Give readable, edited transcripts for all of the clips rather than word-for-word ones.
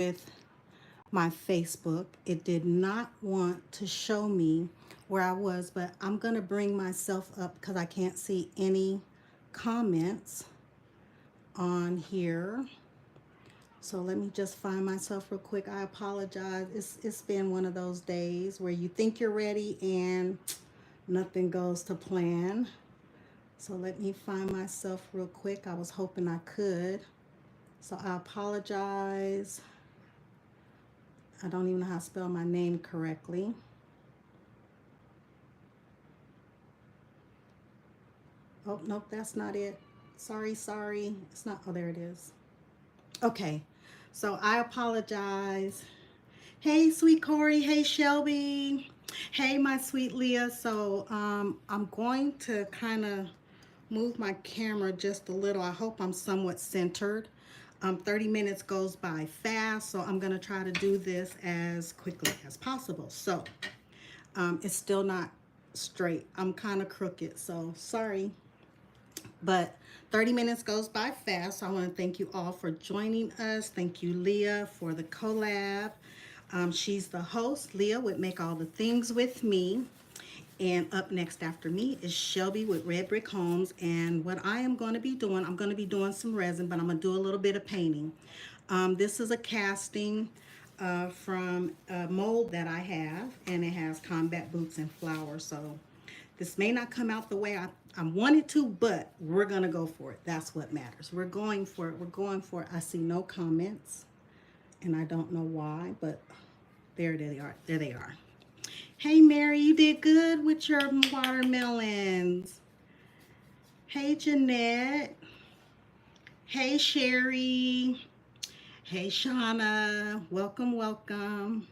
with my Facebook. It did not want to show me where I was, but I'm going to bring myself up because I can't see any comments on here. So let me just find myself real quick. I apologize. It's been one of those days where you think you're ready and nothing goes to plan. So let me find myself real quick. I was hoping I could. So I apologize. I don't even know how to spell my name correctly. Oh, nope, that's not it. Sorry. It's not. Oh, there it is. Okay. So I apologize. Hey, sweet Corey. Hey, Shelby. Hey, my sweet Leah. So I'm going to kind of move my camera just a little. I hope I'm somewhat centered. 30 minutes goes by fast, so I'm going to try to do this as quickly as possible. So it's still not straight. I'm kind of crooked, so sorry. But 30 minutes goes by fast, so I want to thank you all for joining us. Thank you, Leah, for the collab. She's the host. Leah would make all the things with me. And up next after me is Shelby with Red Brick Homes. And what I am going to be doing, I'm going to be doing some resin, but I'm going to do a little bit of painting. This is a casting from a mold that I have, and it has combat boots and flowers. So this may not come out the way I wanted to, but we're going to go for it. That's what matters. We're going for it. We're going for it. I see no comments, and I don't know why, but there they are. There they are. Hey, Mary, you did good with your watermelons. Hey, Jeanette. Hey, Sherry. Hey, Shauna. Welcome.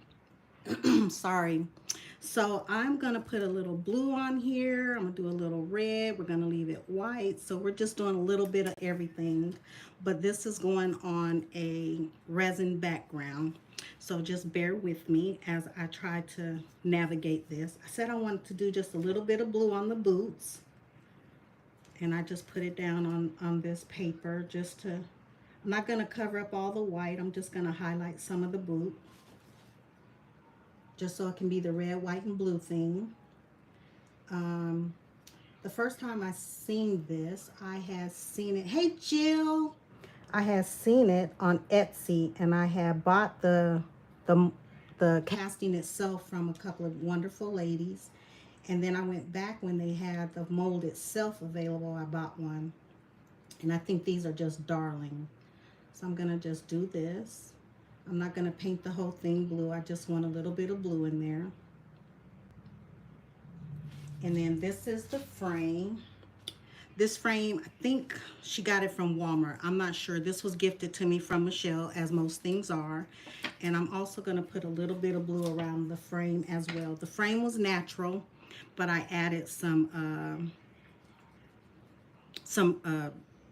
Sorry. So I'm going to put a little blue on here. I'm going to do a little red. We're going to leave it white. So we're just doing a little bit of everything. But this is going on a resin background. So just bear with me as I try to navigate this. I said I wanted to do just a little bit of blue on the boots. And I just put it down on this paper just to, I'm not going to cover up all the white. I'm just going to highlight some of the boot, just so it can be the red, white, and blue thing. The first time I seen this, I had seen it. Hey, Jill. I had seen it on Etsy, and I had bought the casting itself from a couple of wonderful ladies. And then I went back when they had the mold itself available. I bought one. And I think these are just darling. So I'm going to just do this. I'm not going to paint the whole thing blue. I just want a little bit of blue in there. And then this is the frame. This frame, I think she got it from Walmart. I'm not sure. This was gifted to me from Michelle, as most things are. And I'm also going to put a little bit of blue around the frame as well. The frame was natural, but I added some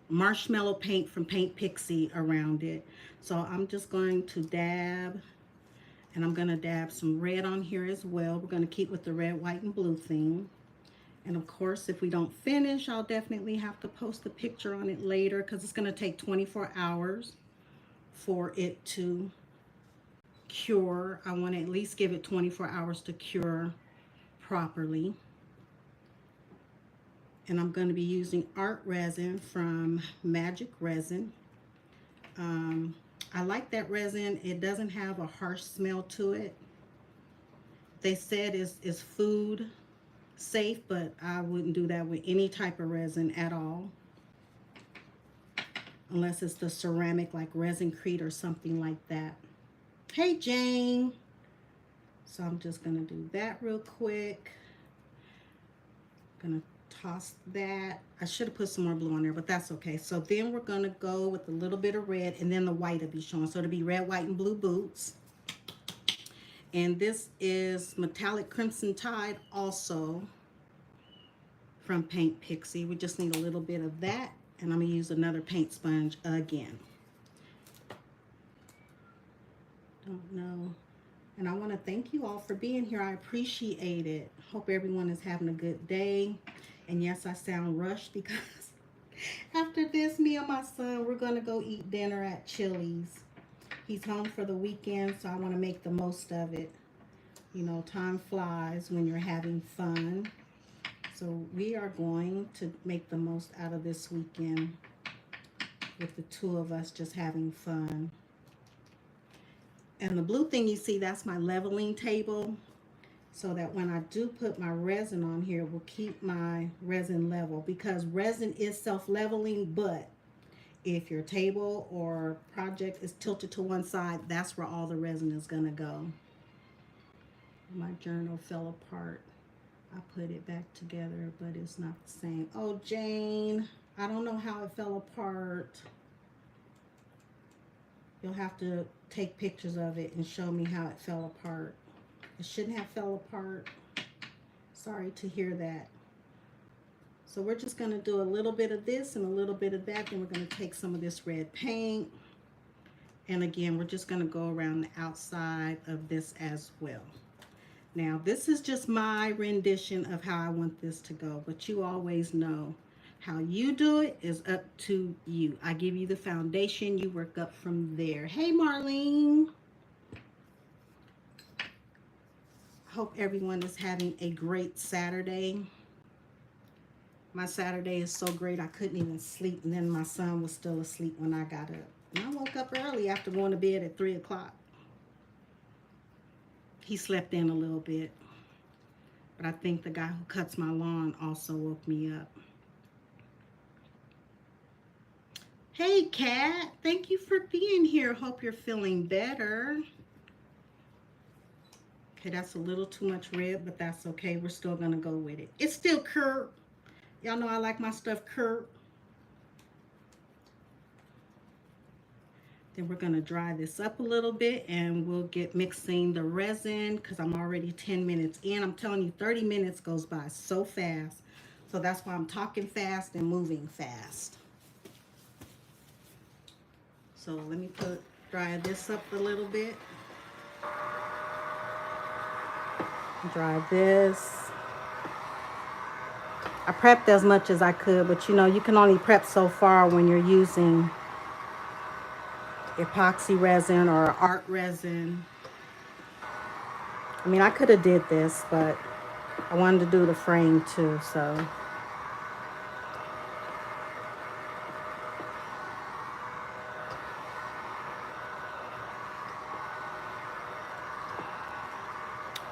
marshmallow paint from Paint Pixie around it. So I'm just going to dab, and I'm going to dab some red on here as well. We're going to keep with the red, white, and blue theme. And of course, if we don't finish, I'll definitely have to post a picture on it later because it's going to take 24 hours for it to cure. I want to at least give it 24 hours to cure properly. And I'm going to be using art resin from Magic Resin. I like that resin. It doesn't have a harsh smell to it. They said it's food safe, but I wouldn't do that with any type of resin at all, unless it's the ceramic like Resin-Crete or something like that. Hey, Jane. So I'm just gonna do that real quick. Gonna toss that. I should have put some more blue on there, but that's okay. So then we're gonna go with a little bit of red, and then the white will be showing. So it'll be red, white, and blue boots. And this is Metallic Crimson Tide, also from Paint Pixie. We just need a little bit of that, and I'm going to use another paint sponge again. Don't know. And I want to thank you all for being here. I appreciate it. Hope everyone is having a good day. And yes, I sound rushed because after this, me and my son, we're going to go eat dinner at Chili's. He's home for the weekend, so I want to make the most of it. You know, time flies when you're having fun. So we are going to make the most out of this weekend with the two of us just having fun. And the blue thing you see, that's my leveling table. So that when I do put my resin on here, it will keep my resin level. Because resin is self-leveling, but if your table or project is tilted to one side, that's where all the resin is going to go. My journal fell apart. I put it back together, but it's not the same. Oh, Jane, I don't know how it fell apart. You'll have to take pictures of it and show me how it fell apart. It shouldn't have fell apart. Sorry to hear that. So we're just going to do a little bit of this and a little bit of that. Then we're going to take some of this red paint. And again, we're just going to go around the outside of this as well. Now, this is just my rendition of how I want this to go. But you always know how you do it is up to you. I give you the foundation. You work up from there. Hey, Marlene. Hope everyone is having a great Saturday. My Saturday is so great I couldn't even sleep, and then my son was still asleep when I got up. And I woke up early after going to bed at 3 o'clock. He slept in a little bit, but I think the guy who cuts my lawn also woke me up. Hey, Kat, thank you for being here. Hope you're feeling better. Okay, that's a little too much red, but that's okay. We're still gonna go with it. It's still curved. Y'all know I like my stuff curved. Then we're gonna dry this up a little bit and we'll get mixing the resin because I'm already 10 minutes in. I'm telling you, 30 minutes goes by so fast. So that's why I'm talking fast and moving fast. So let me dry this up a little bit. Dry this. I prepped as much as I could, but you know, you can only prep so far when you're using epoxy resin or art resin. I mean, I could have did this, but I wanted to do the frame too, so.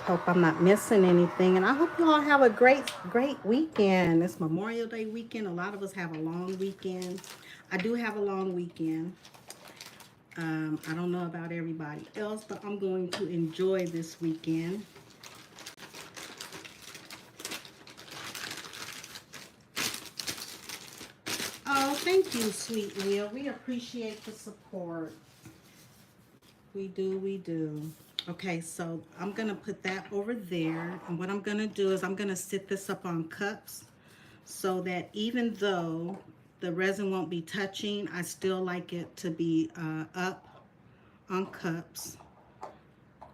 Hope I'm not missing anything, and I hope you all have a great weekend. It's Memorial Day weekend. A lot of us have a long weekend. I do have a long weekend. I don't know about everybody else, but I'm going to enjoy this weekend. Oh, thank you, sweet Will. We appreciate the support. We do, we do. Okay, so I'm going to put that over there. And what I'm going to do is I'm going to sit this up on cups so that even though the resin won't be touching, I still like it to be up on cups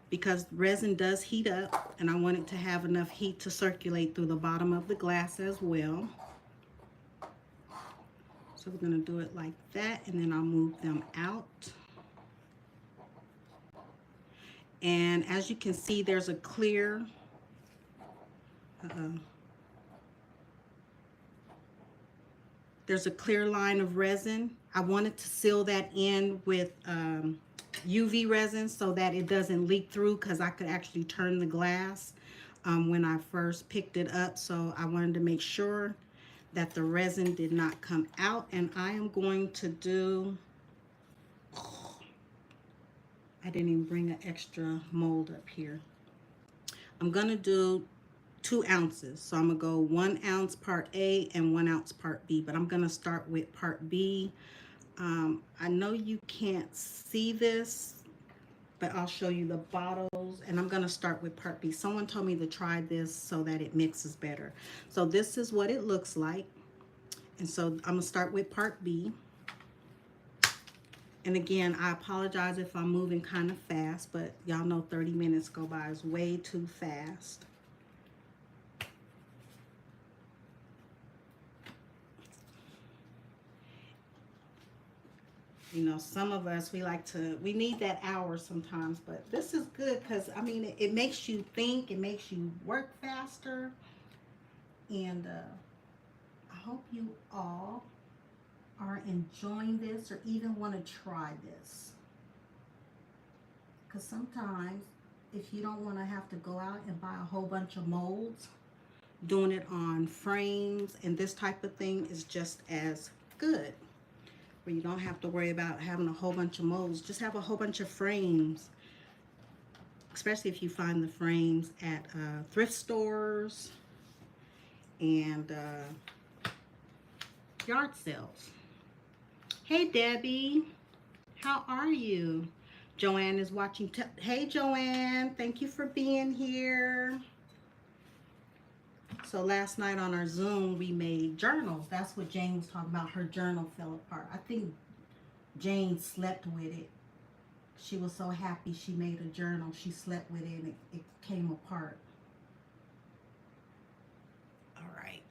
because resin does heat up and I want it to have enough heat to circulate through the bottom of the glass as well. So we're going to do it like that and then I'll move them out. And as you can see, there's a clear, there's a clear line of resin. I wanted to seal that in with UV resin so that it doesn't leak through because I could actually turn the glass when I first picked it up. So I wanted to make sure that the resin did not come out. And I am going to do, I didn't even bring an extra mold up here. I'm gonna do 2 ounces. So I'm gonna go 1 ounce part A and 1 ounce part B, but I'm gonna start with part B. I know you can't see this, but I'll show you the bottles and I'm gonna start with part B. Someone told me to try this so that it mixes better. So this is what it looks like. And so I'm gonna start with part B. And again, I apologize if I'm moving kind of fast, but y'all know 30 minutes go by is way too fast. You know, some of us, we need that hour sometimes, but this is good because, I mean, it makes you think, it makes you work faster. And I hope you all are enjoying this or even want to try this. Because sometimes, if you don't want to have to go out and buy a whole bunch of molds, doing it on frames and this type of thing is just as good. Where you don't have to worry about having a whole bunch of molds. Just have a whole bunch of frames. Especially if you find the frames at thrift stores and yard sales. Hey Debbie, how are you? Joanne is watching. Hey Joanne, thank you for being here. So last night on our Zoom, we made journals. That's what Jane was talking about. Her journal fell apart. I think Jane slept with it. She was so happy she made a journal. She slept with it and it came apart. All right.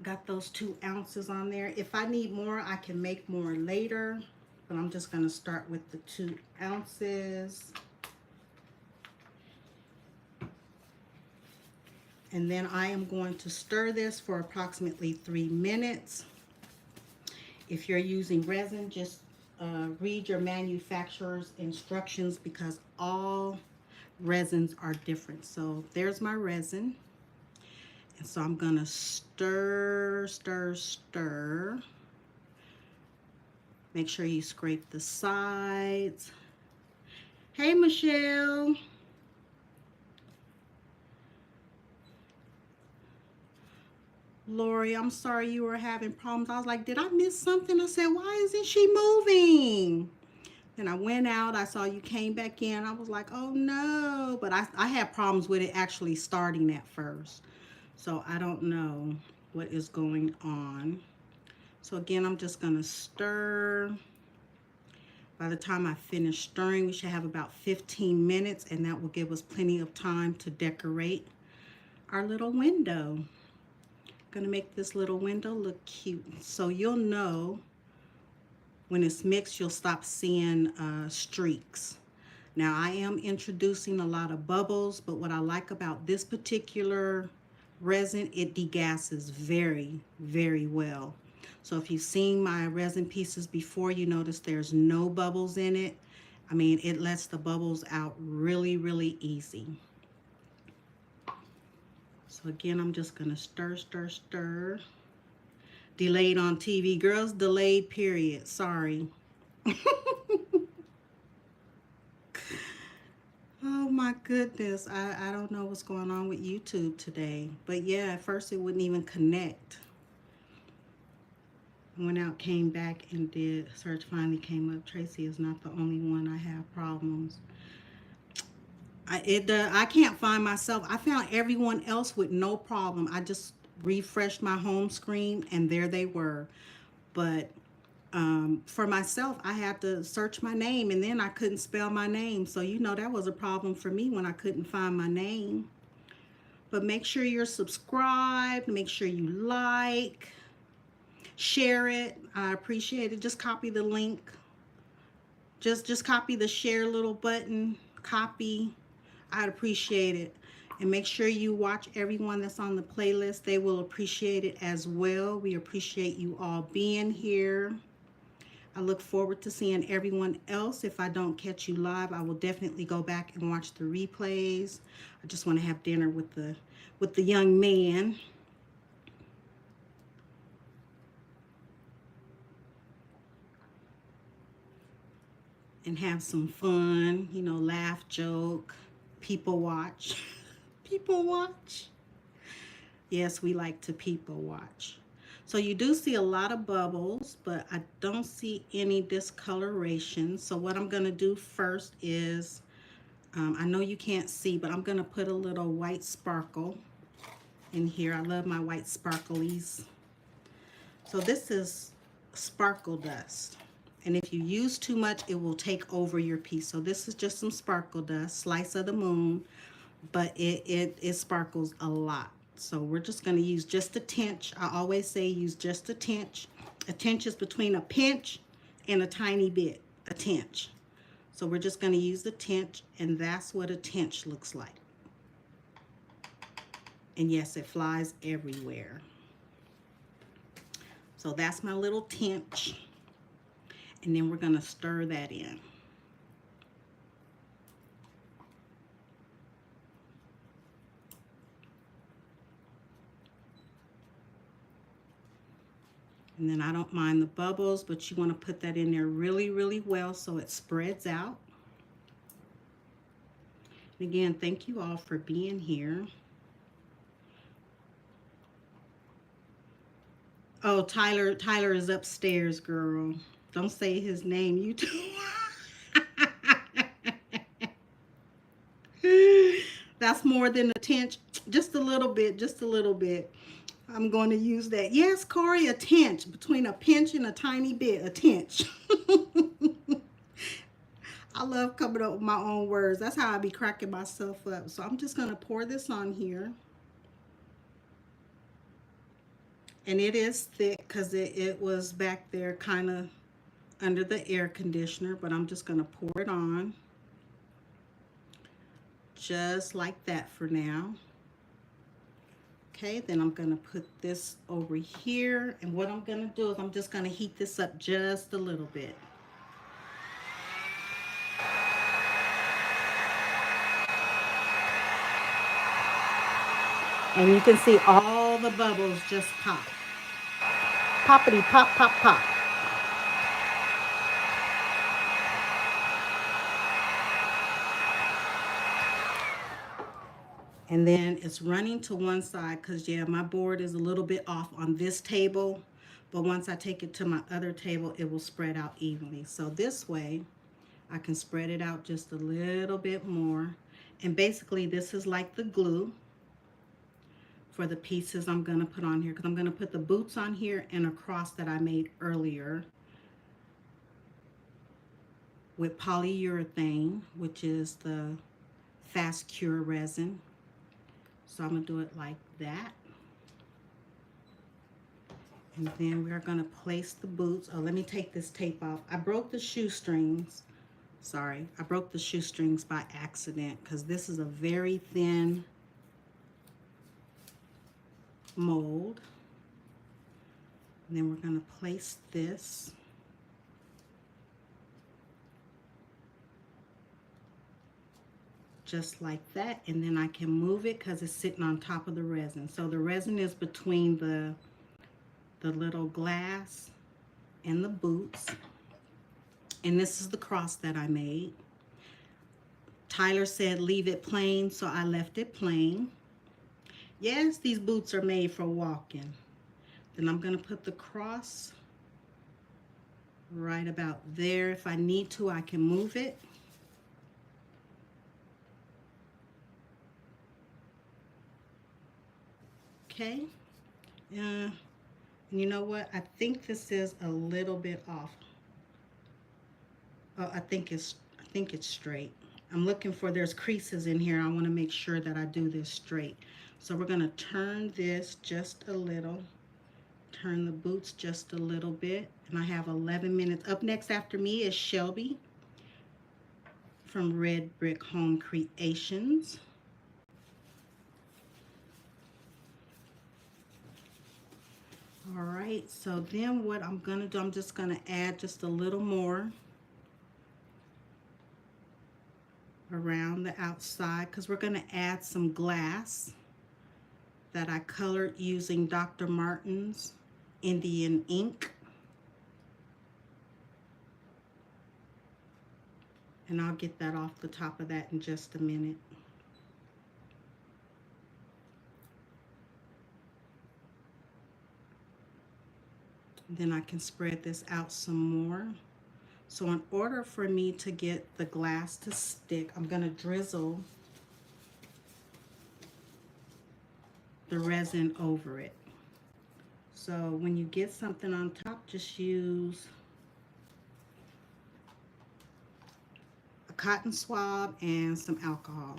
Got those 2 ounces on there. If I need more, I can make more later. But I'm just going to start with the 2 ounces. And then I am going to stir this for approximately 3 minutes. If you're using resin, just read your manufacturer's instructions because all resins are different. So there's my resin. And so I'm gonna stir, stir, stir. Make sure you scrape the sides. Hey, Michelle. Lori, I'm sorry you were having problems. I was like, did I miss something? I said, why isn't she moving? Then I went out. I saw you came back in. I was like, oh no. But I had problems with it actually starting at first. So I don't know what is going on. So again, I'm just going to stir. By the time I finish stirring, we should have about 15 minutes, and that will give us plenty of time to decorate our little window. Gonna make this little window look cute. So you'll know when it's mixed, you'll stop seeing streaks. Now I am introducing a lot of bubbles, but what I like about this particular resin, it degasses very, very well. So if you've seen my resin pieces before, you notice there's no bubbles in it. I mean, it lets the bubbles out really, really easy. So again, I'm just gonna stir, stir, stir. Delayed on TV. Girls, delayed, period. Sorry. Oh my goodness. I don't know what's going on with YouTube today. But yeah, at first it wouldn't even connect. Went out, came back, and did. Search finally came up. Traycee is not the only one I have problems. I can't find myself. I found everyone else with no problem. I just refreshed my home screen and there they were. But for myself, I had to search my name and then I couldn't spell my name. So, you know, that was a problem for me when I couldn't find my name. But make sure you're subscribed. Make sure you like, share it. I appreciate it. Just copy the link. Just copy the share little button. Copy. I'd appreciate it. And make sure you watch everyone that's on the playlist. They will appreciate it as well. We appreciate you all being here. I look forward to seeing everyone else. If I don't catch you live, I will definitely go back and watch the replays. I just want to have dinner with the young man. And have some fun, you know, laugh, joke. People watch. People watch. Yes, we like to people watch. So you do see a lot of bubbles, but I don't see any discoloration. So what I'm going to do first is, I know you can't see, but I'm going to put a little white sparkle in here. I love my white sparklies. So this is sparkle dust. And if you use too much, it will take over your piece. So this is just some sparkle dust, slice of the moon, but it sparkles a lot. So we're just going to use just a tinge. I always say use just a tinge. A tinge is between a pinch and a tiny bit, a tench. So we're just going to use the tench, and that's what a tench looks like. And yes, it flies everywhere. So that's my little tench. And then we're going to stir that in. And then I don't mind the bubbles, but you want to put that in there really, really well so it spreads out. And again, thank you all for being here. Oh, Tyler is upstairs, girl. Don't say his name. You too. That's more than a tench. Just a little bit, just a little bit. I'm going to use that. Yes, Corey, a tench. Between a pinch and a tiny bit, a tench. I love coming up with my own words. That's how I be cracking myself up. So I'm just going to pour this on here. And it is thick because it was back there kind of under the air conditioner. But I'm just going to pour it on. Just like that for now. Okay, then I'm going to put this over here. And what I'm going to do is I'm just going to heat this up just a little bit. And you can see all the bubbles just pop. Poppity pop, pop, pop. And then it's running to one side because, yeah, my board is a little bit off on this table. But once I take it to my other table, it will spread out evenly. So this way, I can spread it out just a little bit more. And basically, this is like the glue for the pieces I'm going to put on here. Because I'm going to put the boots on here and a cross that I made earlier with polyurethane, which is the fast cure resin. So I'm going to do it like that. And then we're going to place the boots. Oh, let me take this tape off. I broke the shoestrings. Sorry, I broke the shoestrings by accident because this is a very thin mold. And then we're going to place this. Just like that, and then I can move it because it's sitting on top of the resin. So the resin is between the little glass and the boots. And this is the cross that I made. Tyler said leave it plain, so I left it plain. Yes, these boots are made for walking. Then I'm going to put the cross right about there. If I need to, I can move it. Okay, and you know what? I think this is a little bit off. Oh, I think it's straight. I'm looking for, there's creases in here. I want to make sure that I do this straight. So we're going to turn this just a little. Turn the boots just a little bit. And I have 11 minutes. Up next after me is Shelby from Red Brick Home Creations. All right, so then what I'm going to do, I'm just going to add just a little more around the outside because we're going to add some glass that I colored using Dr. Martin's Indian ink. And I'll get that off the top of that in just a minute. Then I can spread this out some more. So in order for me to get the glass to stick, I'm going to drizzle the resin over it. So when you get something on top, just use a cotton swab and some alcohol.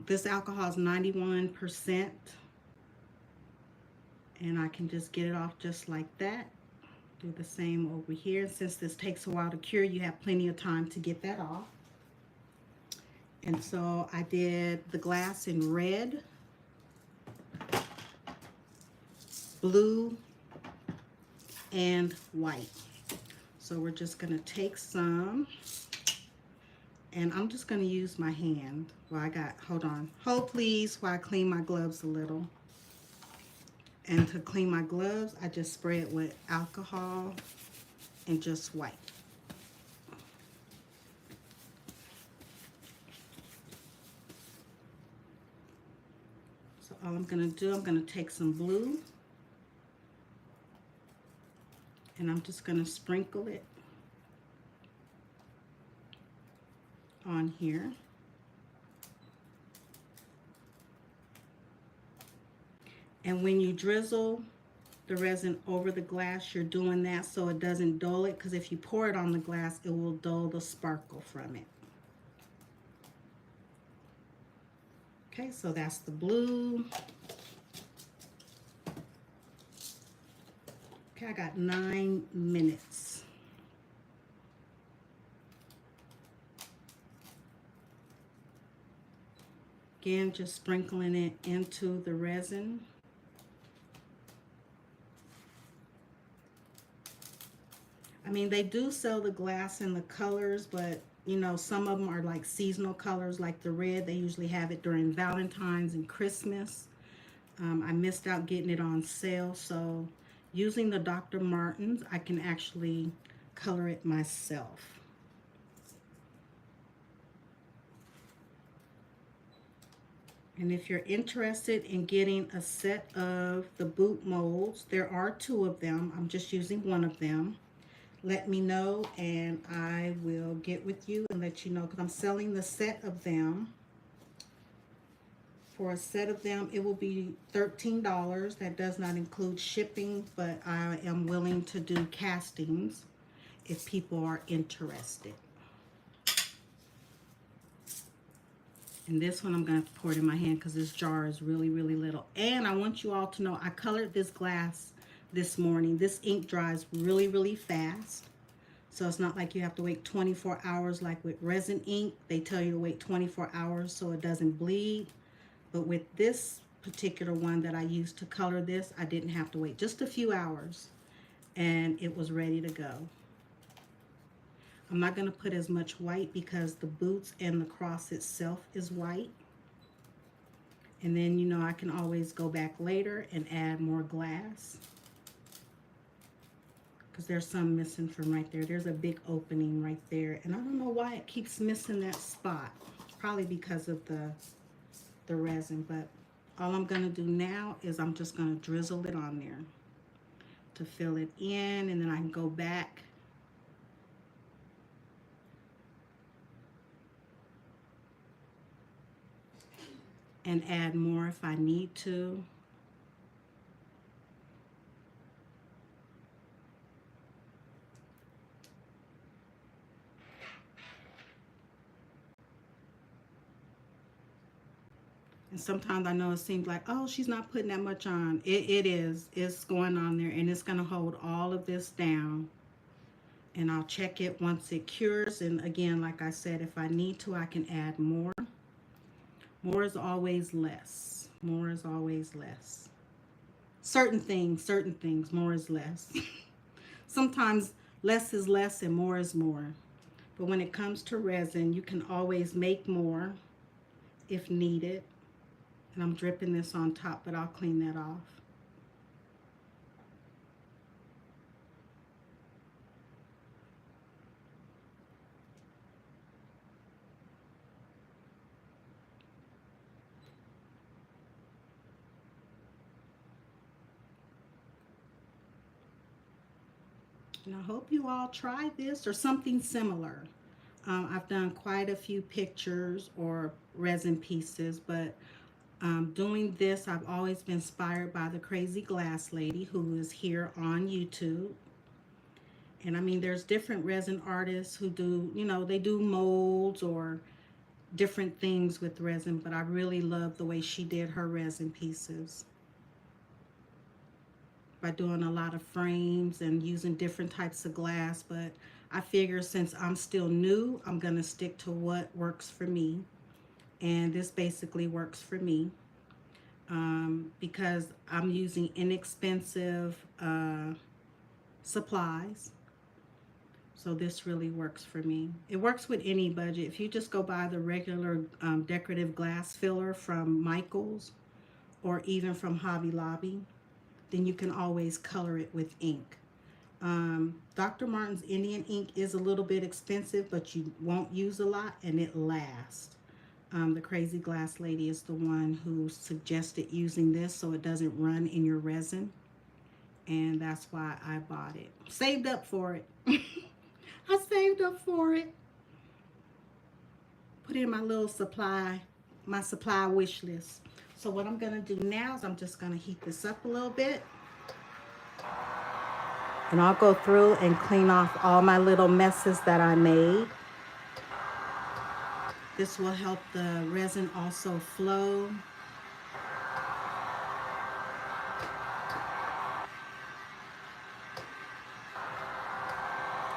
This alcohol is 91%. And I can just get it off just like that. Do the same over here. Since this takes a while to cure, you have plenty of time to get that off. And so I did the glass in red, blue, and white. So we're just gonna take some, and I'm just gonna use my hand. Well, I got, hold on. Hold please while I clean my gloves a little. And to clean my gloves, I just spray it with alcohol and just wipe. So all I'm gonna do, I'm gonna take some blue, and I'm just gonna sprinkle it on here. And when you drizzle the resin over the glass, you're doing that so it doesn't dull it, because if you pour it on the glass, it will dull the sparkle from it. Okay, so that's the blue. Okay, I got 9 minutes. Again, just sprinkling it into the resin. I mean, they do sell the glass in the colors, but you know, some of them are like seasonal colors, like the red. They usually have it during Valentine's and Christmas. I missed out getting it on sale, so using the Dr. Martens, I can actually color it myself. And if you're interested in getting a set of the boot molds, there are 2 of them. I'm just using one of them. Let me know and I will get with you and let you know, because I'm selling the set of them. For a set of them, it will be $13. That does not include shipping, but I am willing to do castings if people are interested. And this one I'm going to pour it in my hand because this jar is really, really little. And I want you all to know I colored this glass this morning. This ink dries really, really fast. So it's not like you have to wait 24 hours like with resin ink. They tell you to wait 24 hours so it doesn't bleed. But with this particular one that I used to color this, I didn't have to wait just a few hours and it was ready to go. I'm not going to put as much white because the boots and the cross itself is white. And then, you know, I can always go back later and add more glass, because there's some missing from right there. There's a big opening right there, and I don't know why it keeps missing that spot. Probably because of the resin. But all I'm going to do now is I'm just going to drizzle it on there to fill it in, and then I can go back and add more if I need to. And sometimes I know it seems like, oh, she's not putting that much on. It is. It's going on there, and it's going to hold all of this down. And I'll check it once it cures. And again, like I said, if I need to, I can add more. More is always less. More is always less. Certain things, more is less. Sometimes less is less and more is more. But when it comes to resin, you can always make more if needed. And I'm dripping this on top, but I'll clean that off. And I hope you all try this or something similar. I've done quite a few pictures or resin pieces, but doing this, I've always been inspired by the Crazy Glass Lady, who is here on YouTube. And I mean, there's different resin artists who do, you know, they do molds or different things with resin, but I really love the way she did her resin pieces. by doing a lot of frames and using different types of glass, but I figure since I'm still new, I'm going to stick to what works for me. And this basically works for me because I'm using inexpensive supplies. So this really works for me. It works with any budget. If you just go buy the regular decorative glass filler from Michael's or even from Hobby Lobby, then you can always color it with ink. Dr. Martin's Indian ink is a little bit expensive, but you won't use a lot and it lasts. The Crazy Glass Lady is the one who suggested using this so it doesn't run in your resin. And that's why I bought it. Saved up for it. I saved up for it. Put in my little supply, my supply wish list. So what I'm going to do now is I'm just going to heat this up a little bit. And I'll go through and clean off all my little messes that I made. This will help the resin also flow.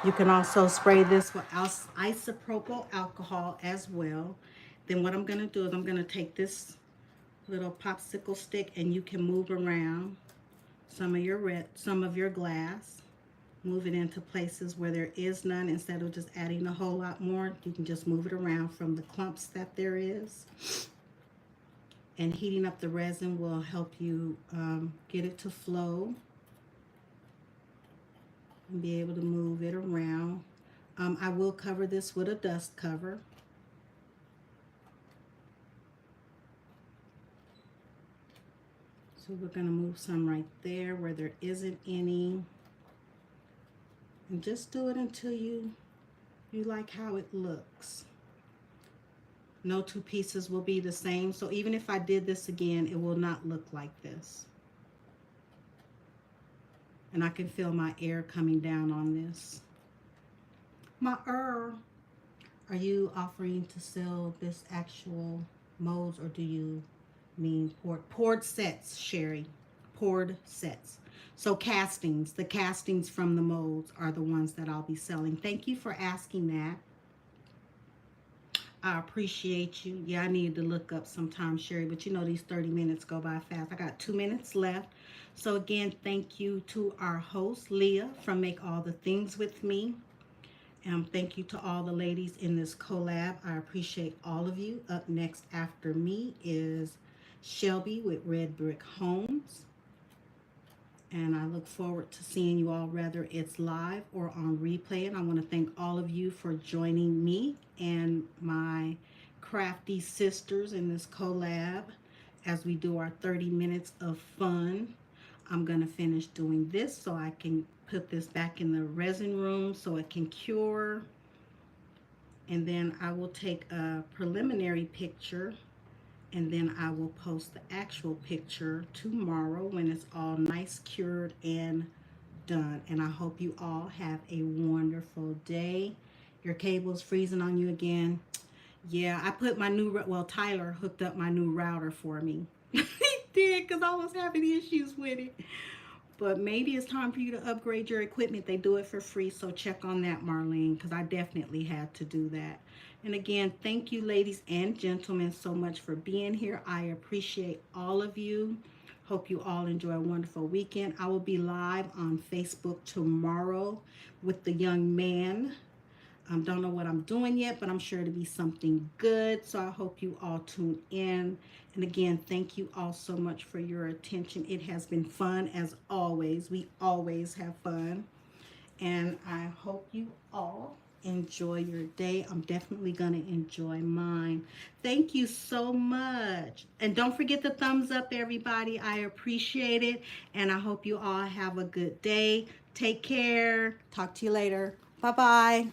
You can also spray this with isopropyl alcohol as well. Then what I'm going to do is I'm going to take this little popsicle stick and you can move around some of your glass. Move it into places where there is none. Instead of just adding a whole lot more, you can just move it around from the clumps that there is. And heating up the resin will help you get it to flow and be able to move it around. I will cover this with a dust cover. So we're going to move some right there where there isn't any. And just do it until you like how it looks. No two pieces will be the same. So even if I did this again, it will not look like this. And I can feel my air coming down on this. My Are you offering to sell this actual molds, or do you mean poured sets, Sherry? Poured sets. So castings, the castings from the molds are the ones that I'll be selling. Thank you for asking that. I appreciate you. Yeah, I needed to look up sometime, Sherry, but you know these 30 minutes go by fast. I got 2 minutes left. So again, thank you to our host, Leah, from Make All the Things With Me. Thank you to all the ladies in this collab. I appreciate all of you. Up next after me is Shelby with Red Brick Homes. And I look forward to seeing you all, whether it's live or on replay. And I want to thank all of you for joining me and my crafty sisters in this collab as we do our 30 minutes of fun. I'm going to finish doing this so I can put this back in the resin room so it can cure. And then I will take a preliminary picture, and then I will post the actual picture tomorrow when it's all nice, cured, and done. And I hope you all have a wonderful day. Your cable's freezing on you again. Yeah, I put my new, well, Tyler hooked up my new router for me. He did, because I was having issues with it. But maybe it's time for you to upgrade your equipment. They do it for free, so check on that, Marlene, because I definitely had to do that. And again, thank you, ladies and gentlemen, so much for being here. I appreciate all of you. Hope you all enjoy a wonderful weekend. I will be live on Facebook tomorrow with the young man. Don't know what I'm doing yet, but I'm sure it'll be something good. So I hope you all tune in. And again, thank you all so much for your attention. It has been fun as always. We always have fun. And I hope you all enjoy your day. I'm definitely going to enjoy mine. Thank you so much. And don't forget the thumbs up, everybody. I appreciate it. And I hope you all have a good day. Take care. Talk to you later. Bye-bye.